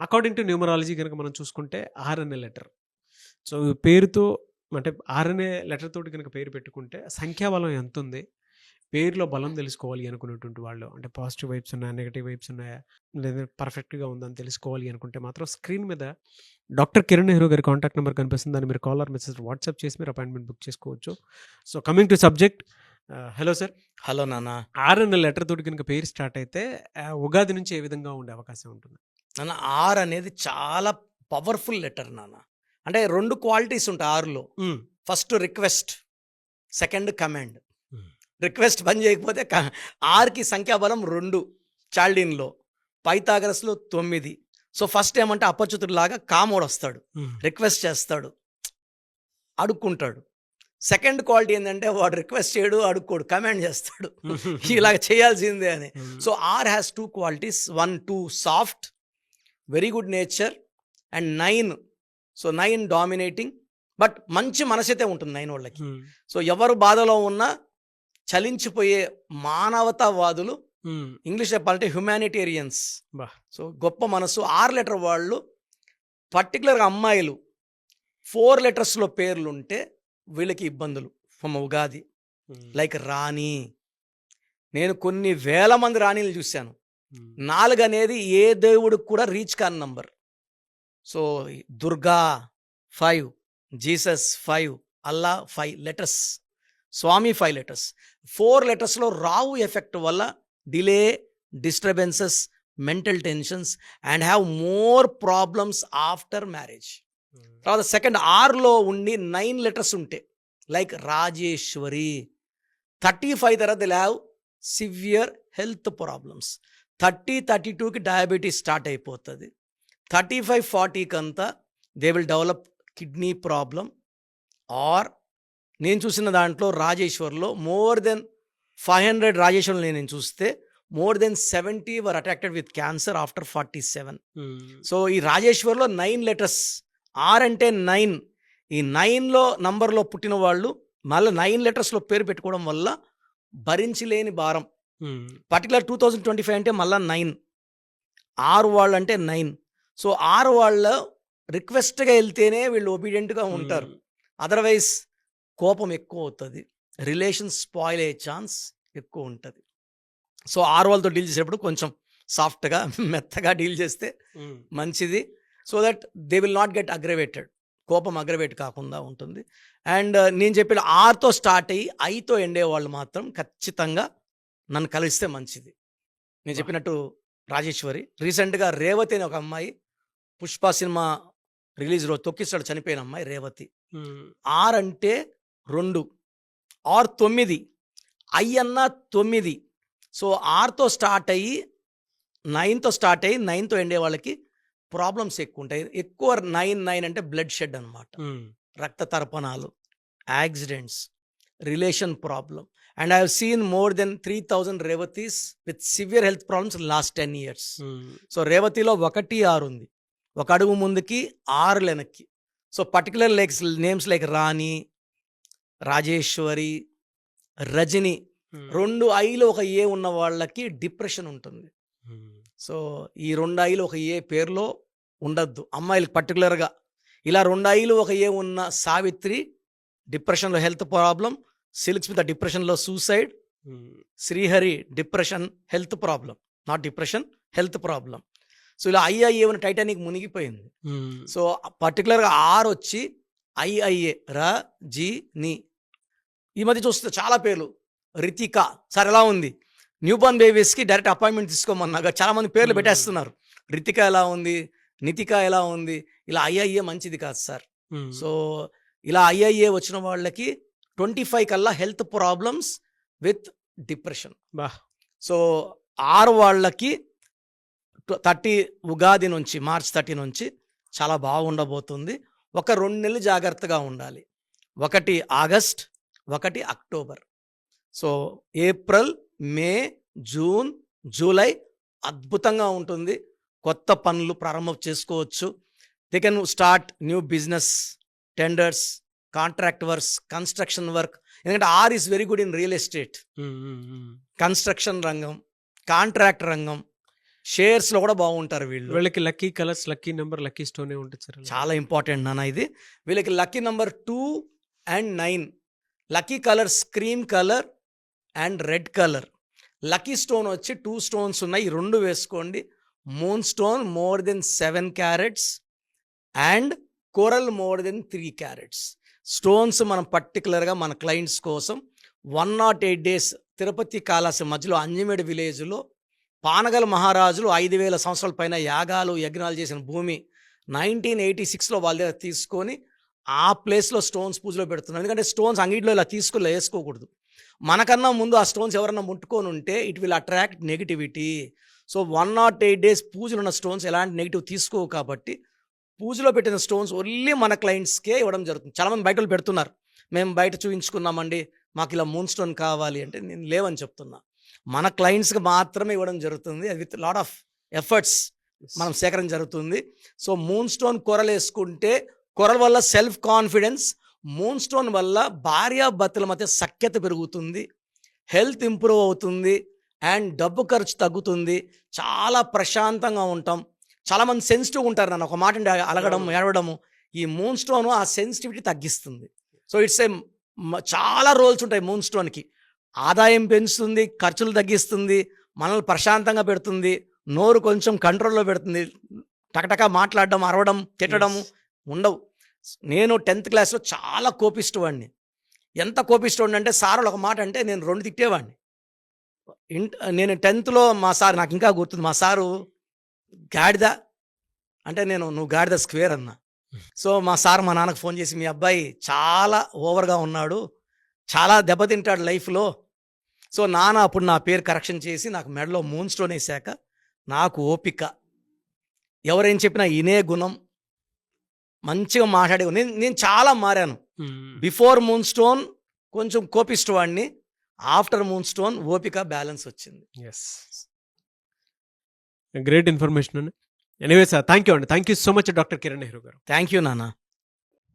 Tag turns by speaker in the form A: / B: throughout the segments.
A: According to numerology కనుక మనం చూసుకుంటే ఆర్ అనే లెటర్. సో పేరుతో అంటే ఆర్ అనే లెటర్ తోటి కనుక పేరు పెట్టుకుంటే సంఖ్యాబలం ఎంత ఉంది, పేరులో బలం తెలుసుకోవాలి అనుకునేటువంటి వాళ్ళు, అంటే పాజిటివ్ వైబ్స్ ఉన్నాయా, నెగిటివ్ వైబ్స్ ఉన్నాయా, లేదా పర్ఫెక్ట్గా ఉందని తెలుసుకోవాలి అనుకుంటే మాత్రం స్క్రీన్ మీద డాక్టర్ కిరణ్ నెహ్రూ గారి కాంటాక్ట్ నెంబర్ కనిపిస్తుంది. దాన్ని మీరు కాల్ ఆర్ మెసేజ్ వాట్సాప్ చేసి మీరు అపాయింట్మెంట్ బుక్ చేసుకోవచ్చు. So coming to subject, hello sir.
B: Hello నాన్న.
A: ఆర్ అనే లెటర్ తోటి కనుక పేరు స్టార్ట్ అయితే ఉగాది నుంచి ఏ విధంగా ఉండే అవకాశం ఉంటుంది?
B: నాన్న, ఆర్ అనేది చాలా పవర్ఫుల్ లెటర్ నాన్న. అంటే 2 క్వాలిటీస్ ఉంటాయి ఆర్లో. First request, second command. Request పని చేయకపోతే ఆర్కి సంఖ్యాబలం 2 చాల్డీన్లో, పైథాగరస్లో 9. సో ఫస్ట్ ఏమంటే అపచ్యుతుడిలాగా కామోడు వస్తాడు, రిక్వెస్ట్ చేస్తాడు, అడుక్కుంటాడు. సెకండ్ క్వాలిటీ ఏంటంటే వాడు రిక్వెస్ట్ చేయడు, అడుక్కోడు, కమాండ్ చేస్తాడు ఇలాగ చేయాల్సిందే అని. So R has 2 qualities. 1, 2 soft, very good nature, and 9. So 9 dominating, but మంచి మనసైతే ఉంటుంది 9 వాళ్ళకి. సో ఎవరు బాధలో ఉన్నా చలించిపోయే మానవతావాదులు, ఇంగ్లీష్ చెప్పాలంటే హ్యుమానిటేరియన్స్. సో గొప్ప మనసు. 6 లెటర్ వాళ్ళు, పర్టికులర్గా అమ్మాయిలు 4 లెటర్స్లో పేర్లుంటే వీళ్ళకి ఇబ్బందులు. ఫ్రమ్ ఉగాది, లైక్ రాణి. నేను కొన్ని వేల మంది రాణీలు చూశాను. 4 అనేది ఏ దేవుడికి కూడా రీచ్ కాని number. So Durga 5, Jesus 5, Allah 5 letters, Swami 5 letters. 4 లెటర్స్లో రావు ఎఫెక్ట్ వల్ల delay, disturbances, mental tensions and have more problems after marriage. తర్వాత సెకండ్ ఆర్లో ఉండి 9 లెటర్స్ ఉంటే, లైక్ రాజేశ్వరి. 35 తర్వాత they have severe health problems. 30-32కి డయాబెటీస్ స్టార్ట్ అయిపోతుంది. 35-40కి అంతా they will develop kidney problem. ఆర్ నేను చూసిన దాంట్లో రాజేశ్వర్లో మోర్ దెన్ 500 రాజేశ్వర్లు నేను చూస్తే more than 70 were attacked with cancer after 47. సో ఈ రాజేశ్వర్లో 9 లెటర్స్. ఆర్ అంటే 9. ఈ 9లో నంబర్లో పుట్టిన వాళ్ళు మళ్ళీ 9 లెటర్స్లో పేరు పెట్టుకోవడం వల్ల భరించలేని భారం. పర్టికులర్ 2025 అంటే మళ్ళీ 9. 6 వాళ్ళు అంటే 9. సో 6 వాళ్ళ రిక్వెస్ట్గా వెళ్తేనే వీళ్ళు ఒబీడియంట్గా ఉంటారు. అదర్వైజ్ కోపం ఎక్కువ అవుతుంది, రిలేషన్ స్పాయిల్ అయ్యే ఛాన్స్ ఎక్కువ ఉంటుంది. సో 6 వాళ్ళతో డీల్ చేసేటప్పుడు కొంచెం సాఫ్ట్గా, మెత్తగా డీల్ చేస్తే మంచిది. So that they will not get aggravated. కోపం అగ్రవేట్ కాకుండా ఉంటుంది. అండ్ నేను చెప్పిన ఆర్తో స్టార్ట్ అయ్యి ఐతో ఎండే వాళ్ళు మాత్రం ఖచ్చితంగా నన్ను కలిస్తే మంచిది. నేను చెప్పినట్టు రాజేశ్వరి. రీసెంట్గా రేవతి అని ఒక అమ్మాయి, పుష్ప సినిమా రిలీజ్ రోజు తొక్కిస్తాడు చనిపోయిన అమ్మాయి రేవతి. ఆర్ అంటే 2, ఆర్ 9, ఐ అన్న 9. సో ఆర్తో స్టార్ట్ అయ్యి 9తో స్టార్ట్ అయ్యి 9తో ఎండే వాళ్ళకి ప్రాబ్లమ్స్ ఎక్కువ ఉంటాయి. ఎక్కువ 9 అంటే బ్లడ్ షెడ్ అనమాట, రక్త తర్పణాలు, accidents, relation problem. And I have seen more than 3000 Revathis with severe health problems last 10 years. So రేవతిలో 1, 6 ఉంది. 1 అడుగు ముందుకి 6 వెనక్కి. So particular names like Rani, Rajeshwari, Rajani. 2 ఐలు ఒక ఏ ఉన్న వాళ్ళకి డిప్రెషన్ ఉంటుంది. సో ఈ 2 ఐలు ఒక ఏ పేరులో ఉండద్దు అమ్మాయిలకు పర్టికులర్గా. ఇలా 2 ఐలు ఒక ఏ ఉన్న సావిత్రి డిప్రెషన్లో హెల్త్ ప్రాబ్లం, సిల్క్ స్మిత డిప్రెషన్లో suicide, Srihari depression health problem, not depression health problem. So ఇలా ఐఐఏ టైటానిక్ మునిగిపోయింది. సో పర్టికులర్గా ఆర్ వచ్చి ఐఐఏ రజిని. ఈ మధ్య చూస్తే చాలా పేర్లు. రితిక సార్ ఎలా ఉంది, న్యూ బార్న్ బేబీస్కి డైరెక్ట్ అపాయింట్మెంట్ తీసుకోమన్నాగా చాలామంది పేర్లు పెట్టేస్తున్నారు. రితిక ఎలా ఉంది, నితిక ఎలా ఉంది. ఇలా ఐఐఏ మంచిది కాదు సార్. సో ఇలా ఐఐఏ వచ్చిన వాళ్ళకి 25 కల్లా health problems with depression. So 6 వాళ్ళకి 30 ఉగాది నుంచి, మార్చ్ 30 నుంచి చాలా బాగుండబోతుంది. 2 నెలలు జాగ్రత్తగా ఉండాలి. 1 August, 1 October. So April, May, June, July అద్భుతంగా ఉంటుంది. కొత్త పనులు ప్రారంభం చేసుకోవచ్చు. They can start new business, tenders, contract works, construction work. ఎందుకంటే R is very good in real estate, construction రంగం, కాంట్రాక్ట్ రంగం. షేర్స్లో కూడా బాగుంటారు వీళ్ళు.
A: వీళ్ళకి lucky colours, lucky number, lucky స్టోనే ఉంటుంది సార్.
B: చాలా ఇంపార్టెంట్ నాన్న ఇది. వీళ్ళకి lucky number 2 and 9. Lucky colour cream colour and red colour. Lucky stone వచ్చి 2 స్టోన్స్ ఉన్నాయి, ఈ 2 వేసుకోండి. Moon stone more than 7 carats and coral more than 3 carats. Stones మనం పర్టికులర్గా మన క్లయింట్స్ కోసం 108 days తిరుపతి కాళహస్తి మధ్యలో అంజమేడు విలేజ్లో పానగల్ మహారాజులు 5,000 సంవత్సరాల పైన యాగాలు యజ్ఞాలు చేసిన భూమి 1986లో వాళ్ళ దగ్గర తీసుకొని ఆ ప్లేస్లో స్టోన్స్ పూజలో పెడుతున్నారు. ఎందుకంటే స్టోన్స్ అంగిట్లో ఇలా తీసుకుని వేసుకోకూడదు. మనకన్నా ముందు ఆ స్టోన్స్ ఎవరన్నా ముట్టుకొని ఉంటే it will attract negativity. So 108 days పూజలు ఉన్న స్టోన్స్ ఎలాంటి నెగిటివ్ తీసుకోవు కాబట్టి పూజలో పెట్టిన స్టోన్స్ ఓన్లీ మన క్లయింట్స్కే ఇవ్వడం జరుగుతుంది. చాలామంది బయట వాళ్ళు పెడుతున్నారు, మేము బయట చూపించుకున్నామండి, మాకు ఇలా మూన్ స్టోన్ కావాలి అంటే నేను లేవని చెప్తున్నా. మన క్లయింట్స్కి మాత్రమే ఇవ్వడం జరుగుతుంది. అది విత్ లాట్ ఆఫ్ ఎఫర్ట్స్ మనం సేకరణ జరుగుతుంది. సో మూన్ స్టోన్ కొరలు వేసుకుంటే కొరల వల్ల సెల్ఫ్ కాన్ఫిడెన్స్, మూన్ స్టోన్ వల్ల భార్యాభర్తల మధ్య సఖ్యత పెరుగుతుంది, హెల్త్ ఇంప్రూవ్ అవుతుంది అండ్ డబ్బు ఖర్చు తగ్గుతుంది, చాలా ప్రశాంతంగా ఉంటాం. చాలామంది సెన్సిటివ్ ఉంటారు, నన్ను ఒక మాట అంటే అలగడం ఏడవడము. ఈ మూన్ స్టోన్ ఆ సెన్సిటివిటీ తగ్గిస్తుంది. సో ఇట్స్ చాలా రోల్స్ ఉంటాయి మూన్ స్టోన్కి. ఆదాయం పెంచుతుంది, ఖర్చులు తగ్గిస్తుంది, మనల్ని ప్రశాంతంగా పెడుతుంది, నోరు కొంచెం కంట్రోల్లో పెడుతుంది, టకటక మాట్లాడడం, అరవడం, తిట్టడము ఉండవు. నేను 10th క్లాస్లో చాలా కోపిష్టవాడిని. ఎంత కోపిష్టవాడిని అంటే సార్ ఒక మాట అంటే నేను 2 తిట్టేవాడిని. నేను 10thలో మా సార్, నాకు ఇంకా గుర్తుంది, మా సారు గాడిద అంటే నువ్వు గాడిద స్క్వేర్ అన్నా. సో మా సార్ మా నాన్నకు ఫోన్ చేసి, మీ అబ్బాయి చాలా ఓవర్గా ఉన్నాడు, చాలా దెబ్బతింటాడు లైఫ్లో. సో నాన్న అప్పుడు నా పేరు కరెక్షన్ చేసి నాకు మెడలో మూన్ స్టోన్ వేసాక నాకు ఓపిక, ఎవరేం చెప్పినా ఇనే గుణం, మంచిగా మాట్లాడే నేను చాలా మారాను. బిఫోర్ మూన్ స్టోన్ కొంచెం కోపిష్టవాడిని, ఆఫ్టర్ మూన్ స్టోన్ ఓపిక, బ్యాలెన్స్ వచ్చింది.
A: ఎస్, గ్రేట్ ఇన్ఫర్మేషన్ అండి. ఎనీవే సార్, థ్యాంక్ యూ అండి. Thank you so much doctor Kiran Nehru garu.
B: Thank you నాన్న.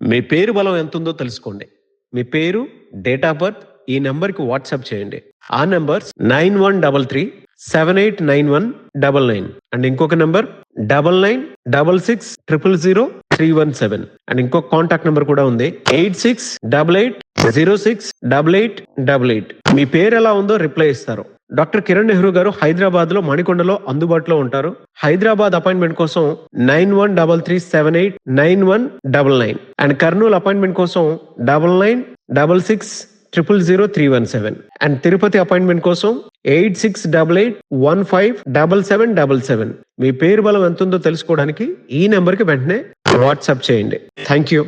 C: మీ పేరు బలం ఎంత ఉందో తెలుసుకోండి. మీ పేరు, డేట్ ఆఫ్ బర్త్ ఈ నెంబర్కి వాట్సాప్ చేయండి. ఆ నెంబర్ 9133789199 అండ్ ఇంకొక నెంబర్ 9966000317 అండ్ ఇంకొక కాంటాక్ట్ నెంబర్ కూడా ఉంది 8688068888. మీ పేరు ఎలా ఉందో రిప్లై ఇస్తారు. డాక్టర్ కిరణ్ నెహ్రూ గారు హైదరాబాద్ లో మణికొండలో అందుబాటులో ఉంటారు. హైదరాబాద్ అపాయింట్మెంట్ కోసం 9133789199 అండ్ కర్నూలు అపాయింట్మెంట్ కోసం 9966000317 అండ్ తిరుపతి అపాయింట్మెంట్ కోసం 8688157777. మీ పేరు బలం ఎంత ఉందో తెలుసుకోవడానికి ఈ నెంబర్కి వెంటనే వాట్సాప్ చేయండి. Thank you.